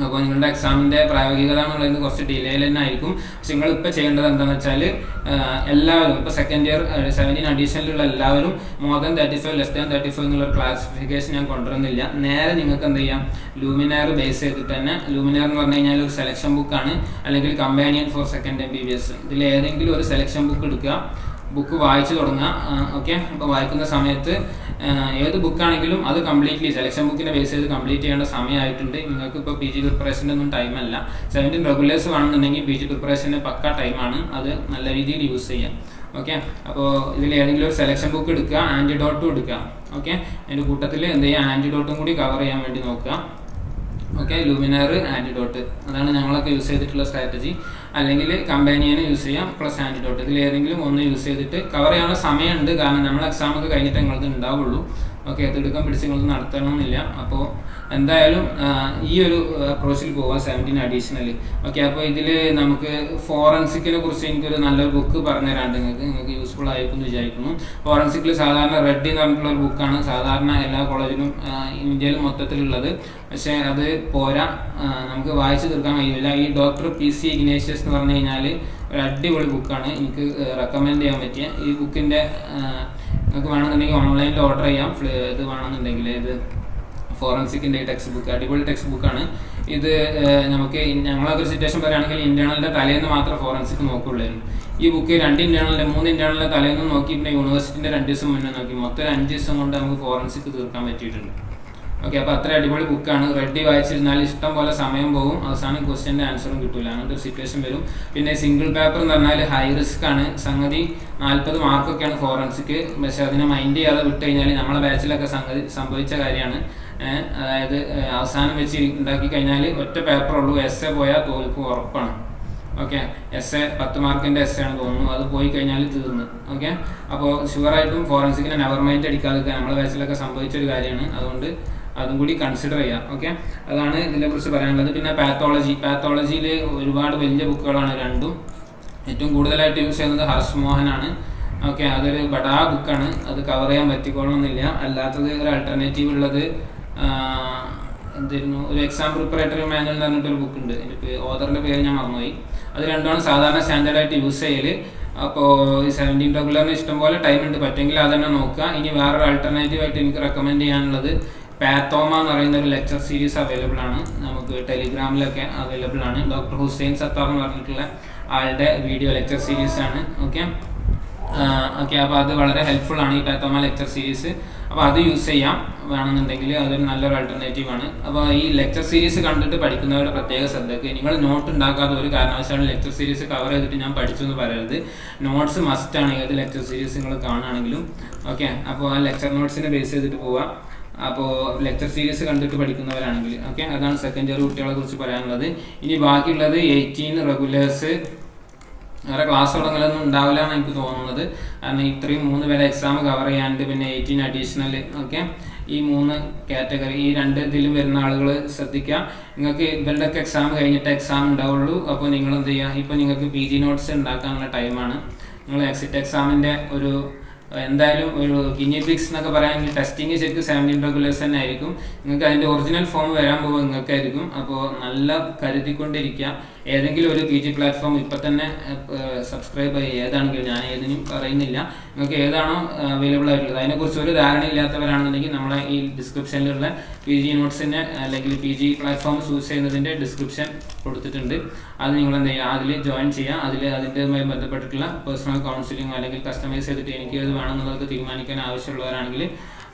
അപ്പോൾ നിങ്ങളുടെ എക്സാമിൻ്റെ പ്രായോഗികത എന്നുള്ളത് കുറച്ച് ഡിലേയിൽ തന്നെ ആയിരിക്കും. പക്ഷെ നിങ്ങളിപ്പോൾ ചെയ്യേണ്ടത് എന്താണെന്ന് വെച്ചാൽ എല്ലാവരും ഇപ്പോൾ 2nd ഇയർ 17 അഡീഷണലുള്ള എല്ലാവരും more than 35 less than 35 എന്നുള്ളൊരു ക്ലാസിഫിക്കേഷൻ ഞാൻ കൊണ്ടുവരുന്നില്ല. നേരെ നിങ്ങൾക്ക് എന്ത് ചെയ്യാം, ലൂമിനാർ ബേസ് ചെയ്തിട്ട് തന്നെ, ലൂമിനാർ എന്ന് പറഞ്ഞു കഴിഞ്ഞാൽ ഒരു സെലക്ഷൻ ബുക്കാണ്, അല്ലെങ്കിൽ കമ്പാനിയൻ ഫോർ 2nd MBBS. ഇതിൽ ഏതെങ്കിലും ഒരു സെലക്ഷൻ ബുക്ക് എടുക്കുക, ബുക്ക് വായിച്ചു തുടങ്ങുക. ഓക്കെ, അപ്പോൾ വായിക്കുന്ന സമയത്ത് ഏത് ബുക്കാണെങ്കിലും അത് കംപ്ലീറ്റ്ലി സെലക്ഷൻ ബുക്കിനെ ബേസ് ചെയ്ത് കംപ്ലീറ്റ് ചെയ്യേണ്ട സമയമായിട്ടുണ്ട്. നിങ്ങൾക്ക് ഇപ്പോൾ PG പ്രിപ്പറേഷൻ്റെ ഒന്നും ടൈമല്ല. 17 റെഗുലേഴ്സ് വേണമെന്നുണ്ടെങ്കിൽ PG പ്രിപ്പറേഷന് പക്ക ടൈമാണ്, അത് നല്ല രീതിയിൽ യൂസ് ചെയ്യാം. ഓക്കെ, അപ്പോൾ ഇതിൽ ഏതെങ്കിലും ഒരു സെലക്ഷൻ ബുക്ക് എടുക്കുക, ആൻറ്റിഡോട്ടും എടുക്കുക. ഓക്കെ, അതിൻ്റെ കൂട്ടത്തിൽ എന്ത് ചെയ്യുക, ആൻറ്റിഡോട്ടും കൂടി കവർ ചെയ്യാൻ വേണ്ടി നോക്കുക. ഓക്കെ, ലൂമിനാർ ആൻറ്റിഡോട്ട്, അതാണ് ഞങ്ങളൊക്കെ യൂസ് ചെയ്തിട്ടുള്ള സ്ട്രാറ്റജി. അല്ലെങ്കിൽ കമ്പാനിയനെ യൂസ് ചെയ്യാം പ്ലസ് ആൻറ്റിഡോട്ട്, ഇതിൽ ഏതെങ്കിലും ഒന്ന് യൂസ് ചെയ്തിട്ട് കവർ ചെയ്യാനുള്ള സമയമുണ്ട്. കാരണം നമ്മൾ എക്സാം ഒക്കെ കഴിഞ്ഞിട്ട് നിങ്ങൾക്ക് ഉണ്ടാവുള്ളൂ. ഓക്കെ, അതെടുക്കാൻ പിടിച്ച് നിങ്ങൾക്ക് നടത്തണമെന്നില്ല. അപ്പോൾ എന്തായാലും ഈ ഒരു അപ്രോച്ചിൽ പോവാം 17 അഡീഷണൽ. ഓക്കെ, അപ്പോൾ ഇതിൽ നമുക്ക് ഫോറൻസിക്കിനെ കുറിച്ച് എനിക്കൊരു നല്ലൊരു ബുക്ക് പറഞ്ഞുതരാണ്ട് നിങ്ങൾക്ക് യൂസ്ഫുൾ ആയിരിക്കും എന്ന് വിചാരിക്കുന്നു. ഫോറൻസിക്കിൽ സാധാരണ റെഡ് എന്ന് പറഞ്ഞിട്ടുള്ള ഒരു ബുക്കാണ് സാധാരണ എല്ലാ കോളേജിലും ഇന്ത്യയിൽ മൊത്തത്തിലുള്ളത്. പക്ഷേ അത് പോരാ, നമുക്ക് വായിച്ചു തീർക്കാൻ കഴിയില്ല. ഈ ഡോക്ടർ PC ഇഗ്നേഷ്യസ് എന്ന് പറഞ്ഞു കഴിഞ്ഞാൽ ഒരു അടിപൊളി ബുക്കാണ്, എനിക്ക് റെക്കമെൻഡ് ചെയ്യാൻ പറ്റിയ. ഈ ബുക്കിൻ്റെ നിങ്ങൾക്ക് വേണമെന്നുണ്ടെങ്കിൽ ഓൺലൈനിൽ ഓർഡർ ചെയ്യാം. ഇത് വേണമെന്നുണ്ടെങ്കിൽ ഇത് ഫോറൻസിക്കിൻ്റെ ടെക്സ്റ്റ് ബുക്ക് അടിപൊളി ടെക്സ്റ്റ് ബുക്കാണ്. ഇത് നമുക്ക് ഞങ്ങളൊക്കെ സിറ്റുവേഷൻ പറയുകയാണെങ്കിൽ ഇന്റേണലിൻ്റെ തലേന്ന് മാത്രം ഫോറൻസിക് നോക്കുള്ളായിരുന്നു. ഈ ബുക്ക് 2 ഇന്റേണലിൻ്റെ 3 ഇന്റേണലിൻ്റെ തലേന്ന് നോക്കി, പിന്നെ യൂണിവേഴ്സിറ്റിൻ്റെ 2 ദിവസം മുന്നേ നോക്കി, മൊത്തം 5 ദിവസം കൊണ്ട് നമുക്ക് ഫോറൻസിക് തീർക്കാൻ പറ്റിയിട്ടുണ്ട്. ഓക്കെ, അപ്പോൾ അത്ര അടിപൊളി ബുക്കാണ്. റെഡി വായിച്ചിരുന്നാൽ ഇഷ്ടം പോലെ സമയം പോകും, അവസാനം ക്വസ്റ്റ്യൻ്റെ ആൻസറും കിട്ടില്ല, അങ്ങനത്തെ ഒരു സിറ്റുവേഷൻ വരും. പിന്നെ സിംഗിൾ പേപ്പർ എന്ന് പറഞ്ഞാൽ ഹൈ റിസ്ക് ആണ് സംഗതി. 40 മാർക്കൊക്കെയാണ് ഫോറൻസിക്. പക്ഷെ അതിനെ മൈൻഡ് ചെയ്യാതെ വിട്ട് കഴിഞ്ഞാൽ നമ്മളെ ബാച്ചിലൊക്കെ സംഭവിച്ച കാര്യമാണ്. അതായത് അവസാനം വെച്ച് ഉണ്ടാക്കി കഴിഞ്ഞാൽ ഒറ്റ പേപ്പറുള്ളൂ, essay പോയാൽ തോൽക്കും ഉറപ്പാണ്. ഓക്കെ, essay 10 മാർക്കിൻ്റെ essay ആണ് തോന്നുന്നു, അത് പോയി കഴിഞ്ഞാൽ തീർന്നു. ഓക്കെ, അപ്പോൾ ഷുവറായിട്ടും ഫോറൻസിക്കിനെ നെവർ മൈൻഡ് അടിക്കാതെ നമ്മളെ ബാച്ചിലൊക്കെ സംഭവിച്ചൊരു കാര്യമാണ്. അതുകൊണ്ട് അതും കൂടി കൺസിഡർ ചെയ്യാം. ഓക്കെ, അതാണ് ഇതിനെക്കുറിച്ച് പറയാനുള്ളത്. പിന്നെ പാത്തോളജിയിൽ ഒരുപാട് വലിയ ബുക്കുകളാണ് രണ്ടും. ഏറ്റവും കൂടുതലായിട്ട് യൂസ് ചെയ്യുന്നത് ഹർഷ് മോഹനാണ്. ഓക്കെ, അതൊരു ബഡാ ബുക്കാണ്, അത് കവർ ചെയ്യാൻ പറ്റിക്കോളണമെന്നില്ല. അല്ലാത്തത് ഒരു ആൾട്ടർനേറ്റീവ് ഉള്ളത് എന്തായിരുന്നു, ഒരു എക്സാം പ്രിപ്പറേറ്ററി മാനുവൽ എന്ന് പറഞ്ഞിട്ടൊരു ബുക്ക് ഉണ്ട്. എനിക്ക് ഓതറിൻ്റെ പേര് ഞാൻ മറന്നുപോയി. അത് രണ്ടുമാണ് സാധാരണ സ്റ്റാൻഡേർഡായിട്ട് യൂസ് ചെയ്യൽ. അപ്പോൾ ഈ 17 റെഗുലറിന് ഇഷ്ടംപോലെ ടൈം ഉണ്ട്, പറ്റുമെങ്കിൽ അതന്നെ നോക്കുക. ഇനി വേറൊരു ആൾട്ടർനേറ്റീവ് ആയിട്ട് എനിക്ക് റെക്കമെൻഡ് ചെയ്യാനുള്ളത് പാത്തോമ എന്ന് പറയുന്ന ഒരു ലെക്ചർ സീരീസ് അവൈലബിൾ ആണ്, നമുക്ക് ടെലിഗ്രാമിലൊക്കെ അവൈലബിൾ ആണ്. ഡോക്ടർ ഹുസൈൻ സത്താർ എന്ന് പറഞ്ഞിട്ടുള്ള ആളുടെ വീഡിയോ ലെക്ചർ സീരീസ് ആണ്. ഓക്കെ, അപ്പോൾ അത് വളരെ ഹെൽപ്ഫുൾ ആണ് ഈ പാത്തോമ ലെക്ചർ സീരീസ്. അപ്പോൾ അത് യൂസ് ചെയ്യാം വേണമെന്നുണ്ടെങ്കിൽ, അതൊരു നല്ലൊരു ആൾട്ടർനേറ്റീവ് ആണ്. അപ്പോൾ ഈ ലെക്ചർ സീരീസ് കണ്ടിട്ട് പഠിക്കുന്നവരുടെ പ്രത്യേക ശ്രദ്ധയ്ക്ക്, നിങ്ങൾ നോട്ട് ഉണ്ടാക്കാത്ത ഒരു കാരണവശാലും ലെക്ചർ സീരീസ് കവർ ചെയ്തിട്ട് ഞാൻ പഠിച്ചു എന്ന് പറയരുത്. നോട്ട്സ് മസ്റ്റാണ് ഏത് ലെക്ചർ സീരീസ് നിങ്ങൾ കാണുകയാണെങ്കിലും. ഓക്കെ, അപ്പോൾ ആ ലെക്ചർ നോട്ട്സിനെ ബേസ് ചെയ്തിട്ട് പോവാം. അപ്പോൾ ലെക്ചർ സീരീസ് കണ്ടിട്ട് പഠിക്കുന്നവരാണെങ്കിൽ. ഓക്കെ, അതാണ് 2nd ഇയർ കുട്ടികളെ കുറിച്ച് പറയാനുള്ളത്. ഇനി ബാക്കിയുള്ളത് 18 റെഗുലേഴ്സ്. വേറെ ക്ലാസ് തുടങ്ങലൊന്നും ഉണ്ടാവില്ല എന്നാണ് എനിക്ക് തോന്നുന്നത്. കാരണം ഇത്രയും 3 പേരെ എക്സാം കവർ ചെയ്യാണ്ട്, പിന്നെ 18 അഡീഷണൽ. ഓക്കെ, ഈ 3 കാറ്റഗറി, ഈ 2 ഇതിലും വരുന്ന ആളുകൾ ശ്രദ്ധിക്കുക. നിങ്ങൾക്ക് ഇവരുടെയൊക്കെ എക്സാം കഴിഞ്ഞിട്ട് എക്സാം ഉണ്ടാവുള്ളൂ. അപ്പോൾ നിങ്ങൾ എന്ത് ചെയ്യുക, ഇപ്പോൾ നിങ്ങൾക്ക് PG നോട്ട്സ് ഉണ്ടാക്കാനുള്ള ടൈമാണ്. നിങ്ങൾ എക്സിറ്റ് എക്സാമിൻ്റെ എന്തായാലും ഒരു ഗിനി പിക്സ് എന്നൊക്കെ പറയാമെങ്കിൽ ടെസ്റ്റിംഗ് ശരിക്കും 17 റെഗുലേഴ്സ് തന്നെ ആയിരിക്കും. നിങ്ങൾക്ക് അതിൻ്റെ ഒറിജിനൽ ഫോം വരാൻ പോകുമ്പോൾ നിങ്ങൾക്കായിരിക്കും. അപ്പോൾ നല്ല കരുതിക്കൊണ്ടിരിക്കുക. ഏതെങ്കിലും ഒരു PG പ്ലാറ്റ്ഫോം ഇപ്പം തന്നെ സബ്സ്ക്രൈബ് ചെയ്യുക. ഏതാണെങ്കിലും ഞാൻ ഏതിനും പറയുന്നില്ല, നിങ്ങൾക്ക് ഏതാണോ അവൈലബിൾ ആയിട്ടുള്ളത്. അതിനെക്കുറിച്ച് ഒരു ധാരണ ഇല്ലാത്തവരാണെന്നുണ്ടെങ്കിൽ നമ്മളെ ഈ ഡിസ്ക്രിപ്ഷനിലുള്ള PG നോട്ട്സിൻ്റെ അല്ലെങ്കിൽ PG പ്ലാറ്റ്ഫോം ചൂസ് ചെയ്യുന്നതിൻ്റെ ഡിസ്ക്രിപ്ഷൻ കൊടുത്തിട്ടുണ്ട്. അത് നിങ്ങൾ എന്ത് ചെയ്യുക, അതിൽ ജോയിൻ ചെയ്യുക. അതിൻ്റെതുമായി ബന്ധപ്പെട്ടിട്ടുള്ള പേഴ്സണൽ കൗൺസിലിംഗോ അല്ലെങ്കിൽ കസ്റ്റമൈസ് ചെയ്തിട്ട് എനിക്ക് ഏത് വേണമെന്നുള്ളത് തീരുമാനിക്കാൻ ആവശ്യമുള്ളവരാണെങ്കിൽ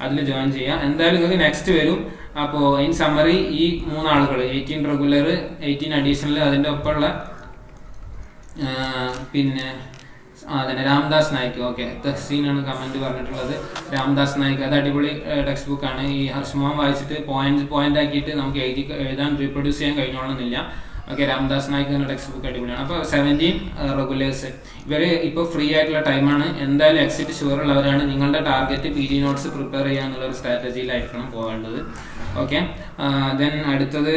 അതിൽ ജോയിൻ ചെയ്യുക. എന്തായാലും നിങ്ങൾക്ക് നെക്സ്റ്റ് വരും. അപ്പോൾ ഇൻ സമ്മറി ഈ 3 ആളുകൾ 18 റെഗുലർ, 18 അഡീഷണൽ, അതിൻ്റെ ഒപ്പമുള്ള പിന്നെ അതന്നെ രാംദാസ് നായിക്. ഓക്കെ, തഹ്സീനാണ് കമൻറ്റ് പറഞ്ഞിട്ടുള്ളത്. രാംദാസ് നായിക് അത് അടിപൊളി ടെക്സ്റ്റ് ബുക്കാണ്. ഈ ഹർഷ് മോഹൻ വായിച്ചിട്ട് പോയിന്റ് ആക്കിയിട്ട് നമുക്ക് എഴുതാൻ റീപ്രൊഡ്യൂസ് ചെയ്യാൻ കഴിഞ്ഞോളണമെന്നില്ല. ഓക്കെ. രാംദാസ് നായിക് എന്ന ടെക്സ്റ്റ് ബുക്ക് അടിപൊളിയാണ്. അപ്പോൾ 17 റെഗുലേഴ്സ് ഇവർ ഇപ്പോൾ ഫ്രീ ആയിട്ടുള്ള ടൈമാണ്. എന്തായാലും എക്സിറ്റ് ഷുവർ ഉള്ളവരാണ്. നിങ്ങളുടെ ടാർഗറ്റ് PG നോട്ട്സ് പ്രിപ്പയർ ചെയ്യുക എന്നുള്ളൊരു സ്ട്രാറ്റജിയിലായിരിക്കണം പോകേണ്ടത്. ഓക്കെ. ദെൻ അടുത്തത്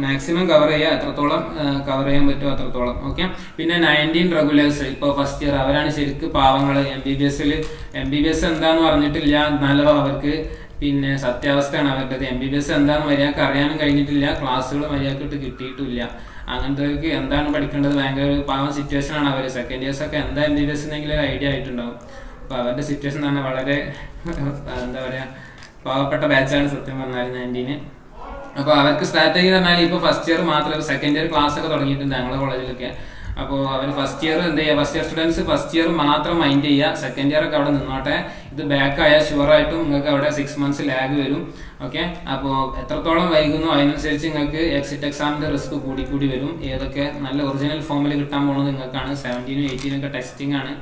മാക്സിമം കവർ ചെയ്യുക, എത്രത്തോളം കവർ ചെയ്യാൻ പറ്റുമോ അത്രത്തോളം. ഓക്കെ. പിന്നെ 19 റെഗുലേഴ്സ് ഇപ്പോൾ ഫസ്റ്റ് ഇയർ അവരാണ് ശരിക്കും പാവങ്ങൾ. MBBS എന്താന്ന് പറഞ്ഞിട്ടില്ല, എന്നാലോ അവർക്ക് പിന്നെ സത്യാവസ്ഥയാണ് അവരുടേത്. MBBS എന്താണെന്ന് മര്യാദക്ക് അറിയാനും കഴിഞ്ഞിട്ടില്ല, ക്ലാസ്സുകൾ മര്യാദക്കിട്ട് കിട്ടിയിട്ടില്ല. അങ്ങനത്തെ എന്താണ് പഠിക്കേണ്ടത് ഭയങ്കര ഒരു പാവം സിറ്റുവേഷൻ ആണ് അവർ. സെക്കൻഡ് ഇയേഴ്സ് ഒക്കെ എന്താ MBBS എന്നെങ്കിലും ഒരു ഐഡിയ ആയിട്ടുണ്ടാവും. അപ്പോൾ അവരുടെ സിറ്റുവേഷൻ തന്നെ വളരെ എന്താ പറയുക പാവപ്പെട്ട ബാച്ചാണ് സത്യം പറഞ്ഞാൽ 19. അപ്പോൾ അവർക്ക് സ്ട്രാറ്റജി പറഞ്ഞാൽ ഇപ്പോൾ ഫസ്റ്റ് ഇയർ മാത്രമല്ല, സെക്കൻഡ് ഇയർ ക്ലാസ് ഒക്കെ തുടങ്ങിയിട്ടുണ്ട് ഞങ്ങളുടെ കോളേജിലൊക്കെ. അപ്പോൾ അവർ ഫസ്റ്റ് ഇയർ എന്ത് ചെയ്യുക, first year students first year മാത്രം മൈൻഡ് ചെയ്യുക, സെക്കൻഡ് ഇയർ ഒക്കെ അവിടെ നിന്നോട്ടെ. ഇത് ബാക്ക് ആയാൽ ഷുവറായിട്ടും നിങ്ങൾക്ക് അവിടെ 6 months ലാഗ് വരും. ഓക്കെ. അപ്പോൾ എത്രത്തോളം വൈകുന്നു അതിനനുസരിച്ച് നിങ്ങൾക്ക് എക്സിറ്റ് എക്സാമിൻ്റെ റിസ്ക് കൂടി വരും. ഏതൊക്കെ നല്ല ഒറിജിനൽ ഫോമിൽ കിട്ടാൻ പോകുന്നത് നിങ്ങൾക്കാണ്. 17 18 ഒക്കെ ടെസ്റ്റിംഗ് ആണ്.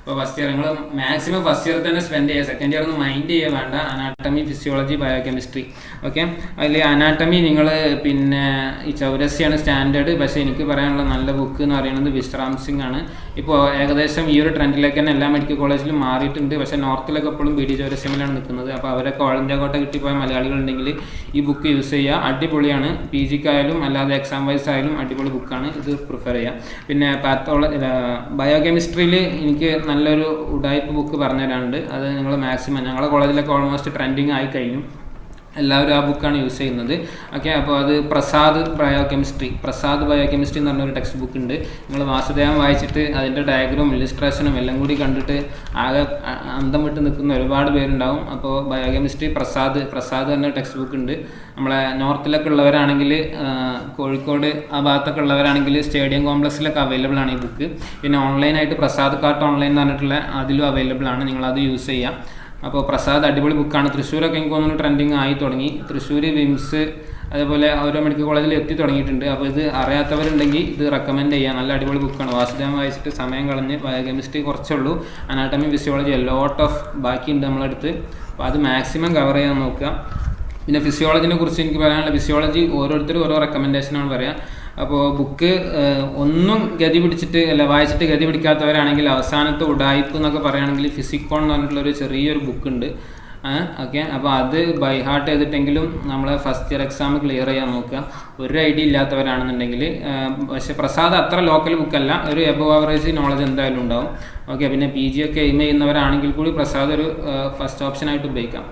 അപ്പോൾ ഫസ്റ്റ് ഇയർ നിങ്ങൾ മാക്സിമം ഫസ്റ്റ് ഇയർ തന്നെ സ്പെൻഡ് ചെയ്യുക, സെക്കൻഡ് ഇയർ ഒന്നും മൈൻഡ് ചെയ്യുക വേണ്ട. Anatomy, physiology, biochemistry. ഓക്കെ. അതിൽ അനാട്ടമി നിങ്ങൾ പിന്നെ ഈ ചൗരസ്യാണ് സ്റ്റാൻഡേർഡ്. പക്ഷേ എനിക്ക് പറയാനുള്ള നല്ല ബുക്ക് എന്ന് പറയുന്നത് വിശ്രാം സിംഗ് ആണ്. ഇപ്പോൾ ഏകദേശം ഈ ഒരു ട്രെൻഡിലേക്ക് തന്നെ എല്ലാ മെഡിക്കൽ കോളേജിലും മാറിയിട്ടുണ്ട്. പക്ഷേ നോർത്തിലൊക്കെ എപ്പോഴും BD ചൗരസ്യമിലാണ് നിൽക്കുന്നത്. അപ്പോൾ അവരൊക്കെ ഓൾ ഇന്ത്യ കോട്ട കിട്ടിപ്പോയ മലയാളികളുണ്ടെങ്കിൽ ഈ ബുക്ക് യൂസ് ചെയ്യുക, അടിപൊളിയാണ്. PGക്കായാലും അല്ലാതെ എക്സാം വൈസ് ആയാലും അടിപൊളി ബുക്കാണ്, ഇത് പ്രിഫർ ചെയ്യുക. പിന്നെ ബയോകെമിസ്ട്രിയിൽ എനിക്ക് നല്ലൊരു ഉഡായിപ്പ് ബുക്ക് പറഞ്ഞു തരാനുണ്ട്. അത് നിങ്ങൾ മാക്സിമം ഞങ്ങളുടെ കോളേജിലൊക്കെ ഓൾമോസ്റ്റ് ട്രെൻഡിങ് ആയി കഴിഞ്ഞു, എല്ലാവരും ആ ബുക്കാണ് യൂസ് ചെയ്യുന്നത്. ഓക്കെ. അപ്പോൾ അത് പ്രസാദ് ബയോകെമിസ്ട്രി എന്ന് പറഞ്ഞൊരു ടെക്സ്റ്റ് ബുക്ക് ഉണ്ട്. നിങ്ങൾ വാസുദേവൻ വായിച്ചിട്ട് അതിൻ്റെ ഡയഗ്രാമും ഇല്ലുസ്ട്രേഷനും എല്ലാം കൂടി കണ്ടിട്ട് ആകെ അന്തം വിട്ട് നിൽക്കുന്ന ഒരുപാട് പേരുണ്ടാവും. അപ്പോൾ ബയോകെമിസ്ട്രി പ്രസാദ് എന്ന ടെക്സ്റ്റ് ബുക്ക് ഉണ്ട്. നമ്മളെ നോർത്തിലൊക്കെ ഉള്ളവരാണെങ്കിൽ, കോഴിക്കോട് ആ ഭാഗത്തൊക്കെ ഉള്ളവരാണെങ്കിൽ സ്റ്റേഡിയം കോംപ്ലക്സിലൊക്കെ അവൈലബിൾ ആണ് ഈ ബുക്ക്. പിന്നെ ഓൺലൈനായിട്ട് പ്രസാദ് കാർട്ട് ഓൺലൈൻ എന്ന് പറഞ്ഞിട്ടുള്ള അതിലും അവൈലബിൾ ആണ്, നിങ്ങളത് യൂസ് ചെയ്യാം. അപ്പോൾ പ്രസാദ് അടിപൊളി ബുക്കാണ്. തൃശ്ശൂരൊക്കെ എനിക്ക് തോന്നുന്നു ട്രെൻഡിങ് ആയി തുടങ്ങി. തൃശ്ശൂർ, വിംസ്, അതേപോലെ ഓരോ മെഡിക്കൽ കോളേജിൽ എത്തി തുടങ്ങിയിട്ടുണ്ട്. അപ്പോൾ ഇത് അറിയാത്തവരുണ്ടെങ്കിൽ ഇത് റെക്കമെൻഡ് ചെയ്യാം. നല്ല അടിപൊളി ബുക്കാണ്. വാസുദേവൻ വായിച്ചിട്ട് സമയം കളഞ്ഞ്. ബയോകെമിസ്ട്രി കുറച്ചുള്ളൂ, അനാട്ടമി, ഫിസിയോളജി ലോട്ട് ഓഫ് ബാക്കിയുണ്ട് നമ്മളടുത്ത്. അപ്പോൾ അത് മാക്സിമം കവർ ചെയ്യാൻ നോക്കുക. പിന്നെ ഫിസിയോളജിനെ കുറിച്ച് എനിക്ക് പറയാനുള്ള, ഫിസിയോളജി ഓരോരുത്തരും ഓരോ റെക്കമെൻഡേഷനാണ് പറയുക. അപ്പോൾ ബുക്ക് ഒന്നും ഗതി പിടിച്ചിട്ട് വായിച്ചിട്ട് ഗതി പിടിക്കാത്തവരാണെങ്കിൽ അവസാനത്തെ ഉഡായിപ്പ് എന്നൊക്കെ പറയുകയാണെങ്കിൽ ഫിസിക്കോൺ എന്ന് പറഞ്ഞിട്ടുള്ളൊരു ചെറിയൊരു ബുക്കുണ്ട്. ഓക്കെ. അപ്പോൾ അത് ബൈ ഹാർട്ട് ചെയ്തിട്ടെങ്കിലും നമ്മളെ ഫസ്റ്റ് ഇയർ എക്സാം ക്ലിയർ ചെയ്യാൻ നോക്കുക, ഒരു ഐഡിയ ഇല്ലാത്തവരാണെന്നുണ്ടെങ്കിൽ. പക്ഷേ പ്രസാദ് അത്ര ലോക്കൽ ബുക്കല്ല, ഒരു എബവ് ആവറേജ് നോളജ് എന്തായാലും ഉണ്ടാവും. ഓക്കെ. പിന്നെ PG ഒക്കെ എയിം ചെയ്യുന്നവരാണെങ്കിൽ കൂടി പ്രസാദ് ഒരു ഫസ്റ്റ് ഓപ്ഷനായിട്ട് ഉപയോഗിക്കാം.